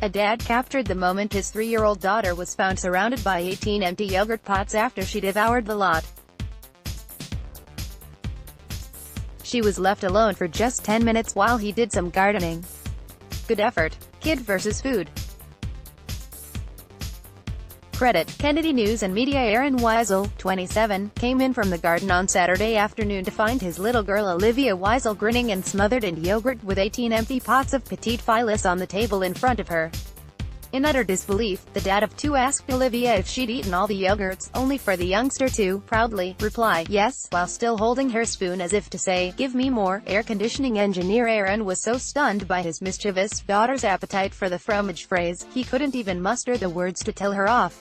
A dad captured the moment his 3-year-old daughter was found surrounded by 18 empty yogurt pots after she devoured the lot. She was left alone for just 10 minutes while he did some gardening. Good effort. Kid versus food. Credit: Kennedy News and Media. Aaron Weisel, 27, came in from the garden on Saturday afternoon to find his little girl Olivia Weisel grinning and smothered in yogurt with 18 empty pots of petite filus on the table in front of her. In utter disbelief, the dad of 2 asked Olivia if she'd eaten all the yogurts, only for the youngster to, proudly, reply, yes, while still holding her spoon as if to say, give me more. Air conditioning engineer Aaron was so stunned by his mischievous daughter's appetite for the fromage phrase, he couldn't even muster the words to tell her off.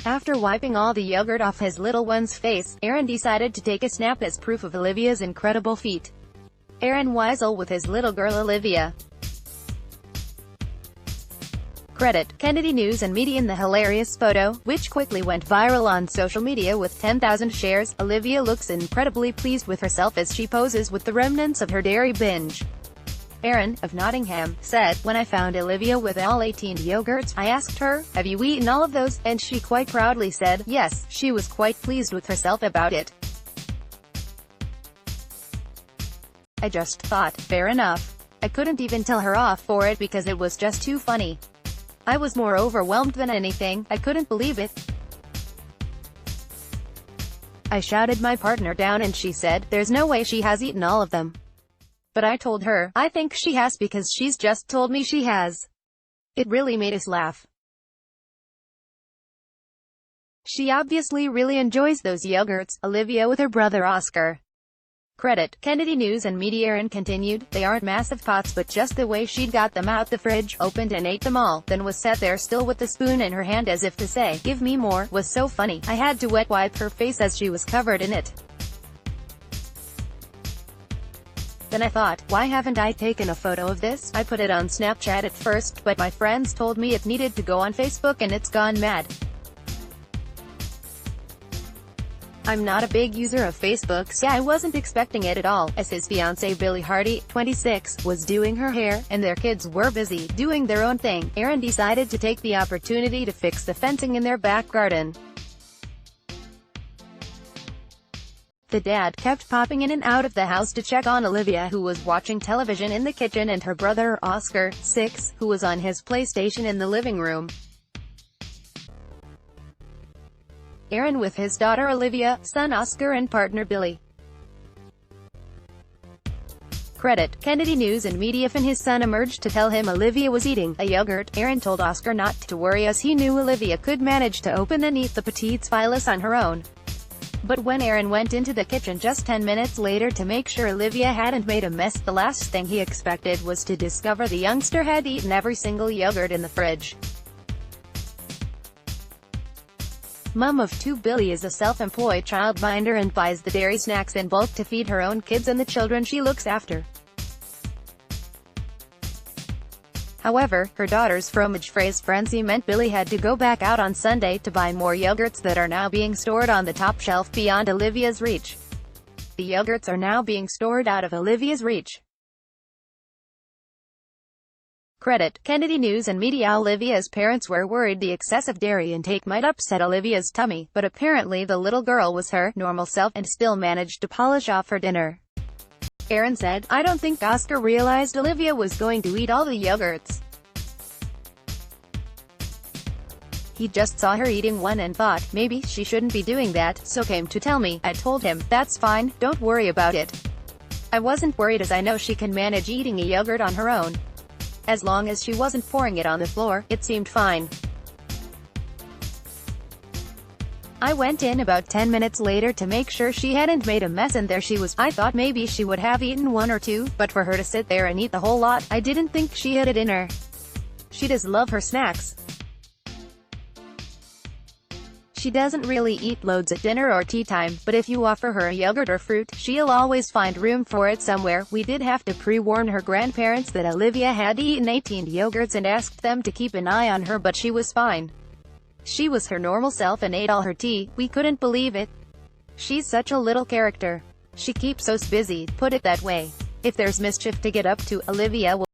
After wiping all the yogurt off his little one's face, Aaron decided to take a snap as proof of Olivia's incredible feat. Aaron Weisel with his little girl Olivia. Credit: Kennedy News and Media. In the hilarious photo, which quickly went viral on social media with 10,000 shares, Olivia looks incredibly pleased with herself as she poses with the remnants of her dairy binge. Aaron, of Nottingham, said, when I found Olivia with all 18 yogurts, I asked her, have you eaten all of those? And she quite proudly said, yes. She was quite pleased with herself about it. I just thought, fair enough. I couldn't even tell her off for it because it was just too funny. I was more overwhelmed than anything. I couldn't believe it. I shouted my partner down and she said, there's no way she has eaten all of them. But I told her, I think she has because she's just told me she has. It really made us laugh. She obviously really enjoys those yogurts. Olivia with her brother Oscar. Credit: Kennedy News and Media. Aaron continued, they aren't massive pots but just the way she'd got them out the fridge, opened and ate them all, then was sat there still with the spoon in her hand as if to say, give me more, was so funny. I had to wet wipe her face as she was covered in it. Then I thought, why haven't I taken a photo of this? I put it on Snapchat at first, but my friends told me it needed to go on Facebook and it's gone mad. I'm not a big user of Facebook, so I wasn't expecting it at all, as his fiancée Billie Hardy, 26, was doing her hair, and their kids were busy, doing their own thing. Aaron decided to take the opportunity to fix the fencing in their back garden. The dad kept popping in and out of the house to check on Olivia, who was watching television in the kitchen, and her brother, Oscar, 6, who was on his PlayStation in the living room. Aaron with his daughter Olivia, son Oscar and partner Billy. Credit: Kennedy News and Media. When his son emerged to tell him Olivia was eating a yogurt, Aaron told Oscar not to worry as he knew Olivia could manage to open and eat the petite filus on her own. But when Aaron went into the kitchen just 10 minutes later to make sure Olivia hadn't made a mess, the last thing he expected was to discover the youngster had eaten every single yogurt in the fridge. Mom of 2 Billy is a self-employed childminder and buys the dairy snacks in bulk to feed her own kids and the children she looks after. However, her daughter's fromage phrase frenzy meant Billy had to go back out on Sunday to buy more yogurts that are now being stored on the top shelf beyond Olivia's reach. The yogurts are now being stored out of Olivia's reach. Credit: Kennedy News and Media. Olivia's parents were worried the excessive dairy intake might upset Olivia's tummy, but apparently the little girl was her normal self and still managed to polish off her dinner. Aaron said, I don't think Oscar realized Olivia was going to eat all the yogurts. He just saw her eating one and thought, maybe she shouldn't be doing that, so came to tell me. I told him, that's fine, don't worry about it. I wasn't worried as I know she can manage eating a yogurt on her own. As long as she wasn't pouring it on the floor, it seemed fine. I went in about 10 minutes later to make sure she hadn't made a mess and there she was. I thought maybe she would have eaten 1 or 2, but for her to sit there and eat the whole lot, I didn't think she had it in her. She does love her snacks. She doesn't really eat loads at dinner or tea time, but if you offer her a yogurt or fruit, she'll always find room for it somewhere. We did have to pre-warn her grandparents that Olivia had eaten 18 yogurts and asked them to keep an eye on her, but she was fine. She was her normal self and ate all her tea. We couldn't believe it. She's such a little character. She keeps us busy, put it that way. If there's mischief to get up to, Olivia will